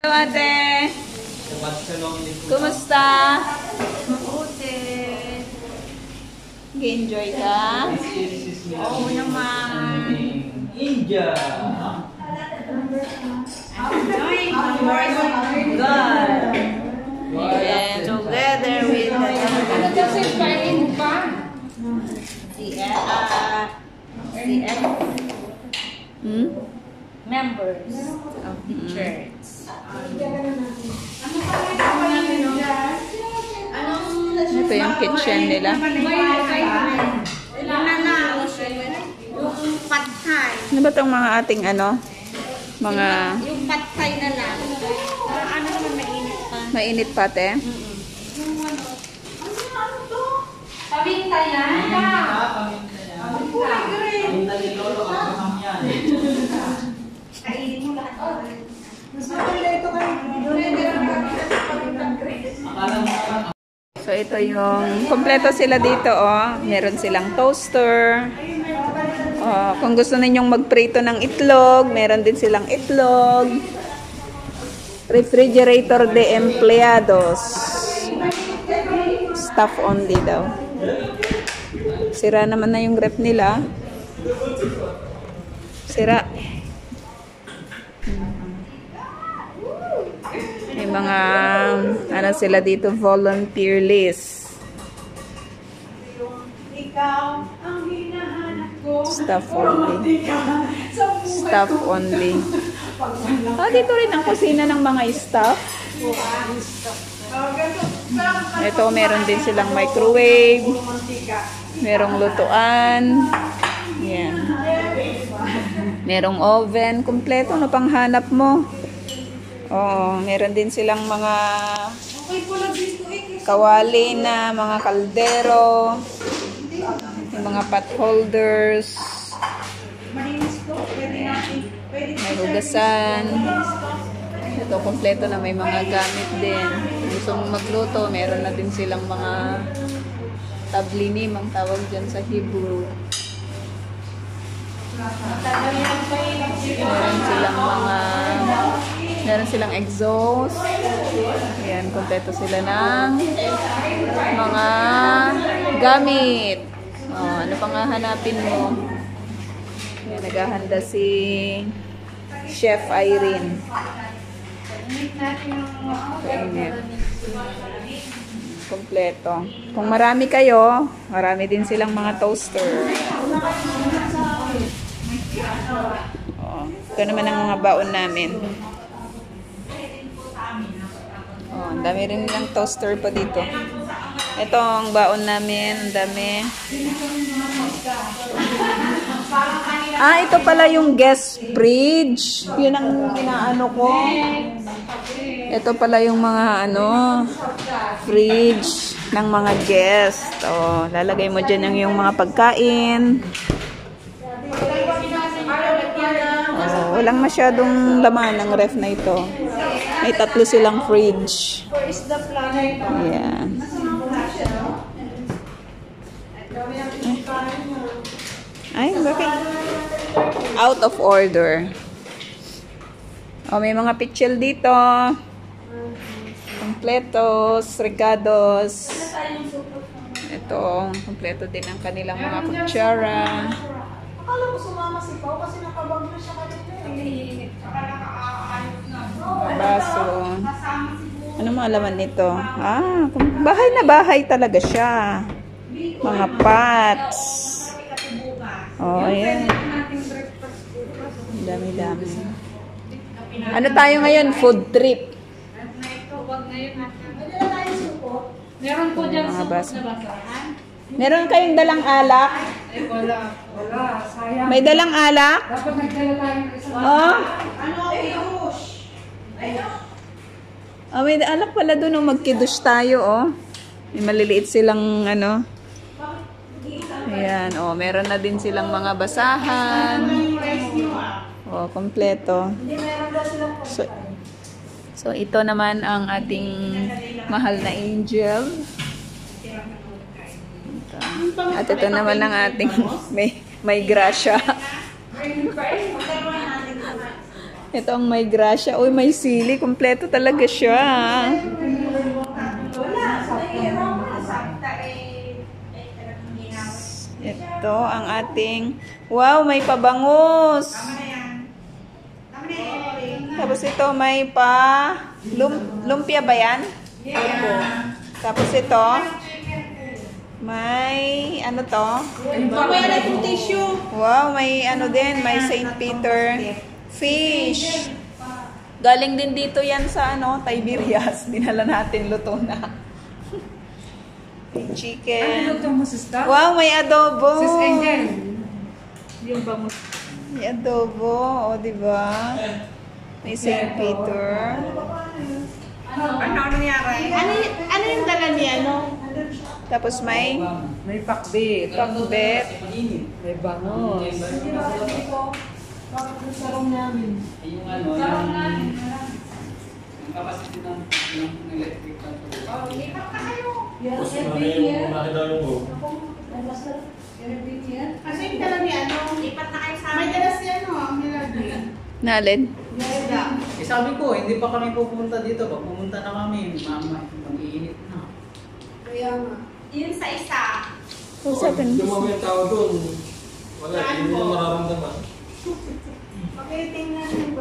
Ate, kumusta? Mabuti. Nag-enjoy ka? Oo naman. India. Enjoying the word of God. And together with the Members of the church. Ito yung kitchen nila. Yung patay. Ano ba itong mga ating ano? Mga Yung patay na lang. Ano naman mainit pa? mainit pate? Paminta yan. Paminta ni Lolo, Abraham yan. Kainin mo lahat. So ito yung kompleto sila dito oh. Meron silang toaster. Oh, kung gusto ninyong magprito ng itlog, meron din silang itlog. Refrigerator de empleados. Staff only daw. Sira naman na yung ref nila. Sira. May mga ano sila dito, volunteer list. Staff only. Staff only. Ah, dito rin ang kusina ng mga staff. Ito, meron din silang microwave. Merong lutuan. Yan. Merong oven. Kompleto, ano pang hanap mo? Oo, meron din silang mga kawali na, mga kaldero. Yung mga pot holders. May hugasan. Ito, kompleto na may mga gamit din. Gusto mong magluto, meron na din silang mga tablinim ang tawag dyan sa Hebrew. Meron silang exhaust. Ayan, kompleto sila ng mga gamit. Oh, ano pang hahanapin mo? Ayan, naghahanda si Chef Irene. Kainit. Kompleto. Kung marami kayo, marami din silang mga toaster. Oh, ito naman ang mga baon namin. Oh, ang dami rin nilang toaster pa dito. Ito ang baon namin. Ang dami. Ah, ito pala yung guest fridge. Yun ang inaano ko. Ito pala yung mga ano, fridge ng mga guest. Oh, lalagay mo dyan yung mga pagkain. Oh, walang masyadong laman ng ref na ito. May 3 silang fridge. Ayan. Ay, bakit? Out of order. Oh, may mga pichel dito. Kompletos, regados. Ito, kompleto din ang kanilang mga kutsara. Akala ko sumama si Pao kasi nakabag na siya kanina. Mga baso. Ano mga laman nito? Ah, bahay na bahay talaga siya. Mga pots. Oh, ayan. Dami-dami. Ano tayo ngayon? Food trip. Meron po dyan Mga sa baso. basahan. Meron kayong dalang alak? Wala. Sayang. May dalang alak? Dapat nagdala tayo ng isang Oh? Ano? Ayush. Oh, may alak pala doon nung magkidush tayo, oh. May maliliit silang, ano. Ayan, oh. Meron na din silang mga basahan. Oh, kompleto. So, ito naman ang ating mahal na angel. At ito naman ang ating may grasya. Ito ang may grasya. Uy, may sili. Kompleto talaga siya. Ito ang ating... Wow, may pabangus. Tapos ito may lumpia ba yan? Opo. Tapos ito, may ano to? Wow, may ano din, may St. Peter fish. Galing din dito yan sa ano, Tiberias. Dinala natin, luto na. Chicken. Wow, may adobo. Sis Angel. Yung bangus. May adobo, o diba? May St. Peter. Ano nangyari? Ano yung dala niya, no? Tapos may pakbit. pakbet. May bangus. Yung ano, yung capacity ng electric Kasi yung dala niya, no? Lipat na kayo sa amin. May dala siya, no? Nalin? Eh sabi ko, hindi pa kami pupunta dito. Pag pumunta na kami, mag-iinit na. Yun sa isa. Usapin Yung mo. mga tao doon, wala, hindi mo mararamdaman.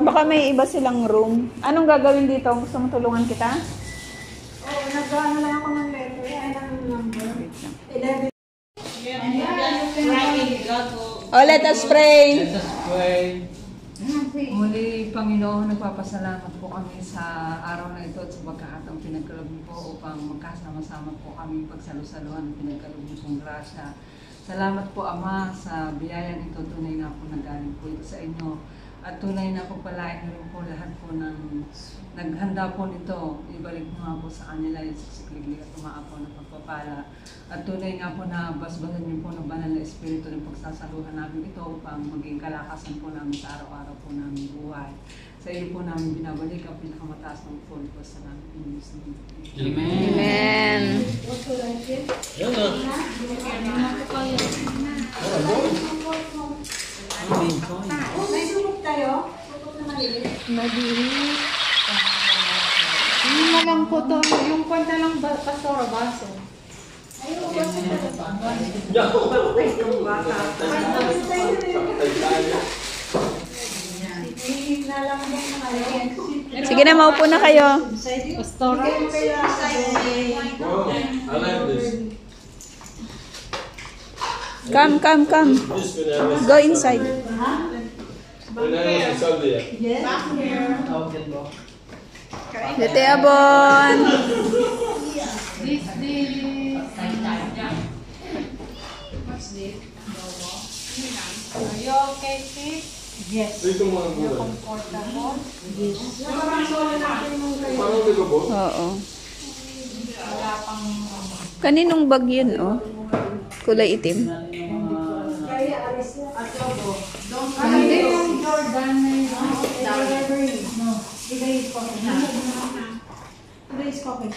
Baka may iba silang room. Anong gagawin dito? Gusto mo tulungan kita? Oo, nag-ano lang ako ng letter. Ay, ng number. 11. Oh, let us pray. Let us pray. Muli, Panginoon, nagpapasalamat po kami sa araw na ito at sa pagkakataong pinagkaloob niyo po upang magkasama-sama po kami pagsalusaluhan ng pinagkaloob niyo pong grasya. Salamat po, Ama, sa biyayang ito. Tunay na po nagaling po ito sa inyo. At tunay na po palain niyo rin po lahat po ng naghanda po nito. Ibalik mo nga po sa kanila yung siksikliglig at umaapaw ng pagpapala. At tunay nga po na basbasan niyo po ng banal na espiritu ng pagsasaluhan namin ito upang maging kalakasan po namin sa araw-araw po namin buhay. Sa iyo po namin binabalik ang pinakamataas ng pulpos sa namin inis ng Amen. Yan na. May sumok tayo? Sumok na maliit? Yung malang po to, yung kwenta ng pastora baso. Ayun, baso talaga. Yan. Yung bata. Na lang din na kayo. Sige na, maupo na kayo. Pastora? Oh, I like this. Come. This when I was, Go inside. when I was in Saudi. Tawag yan ba? Dete abon. Are you okay, sis? Dito mo ang gulay. Comfortable? Parang di ba po? Oo. Kaninong bag yun, oh? Kulay itim. Hindi yung Jordan na yun. Today's coffee. Today's coffee.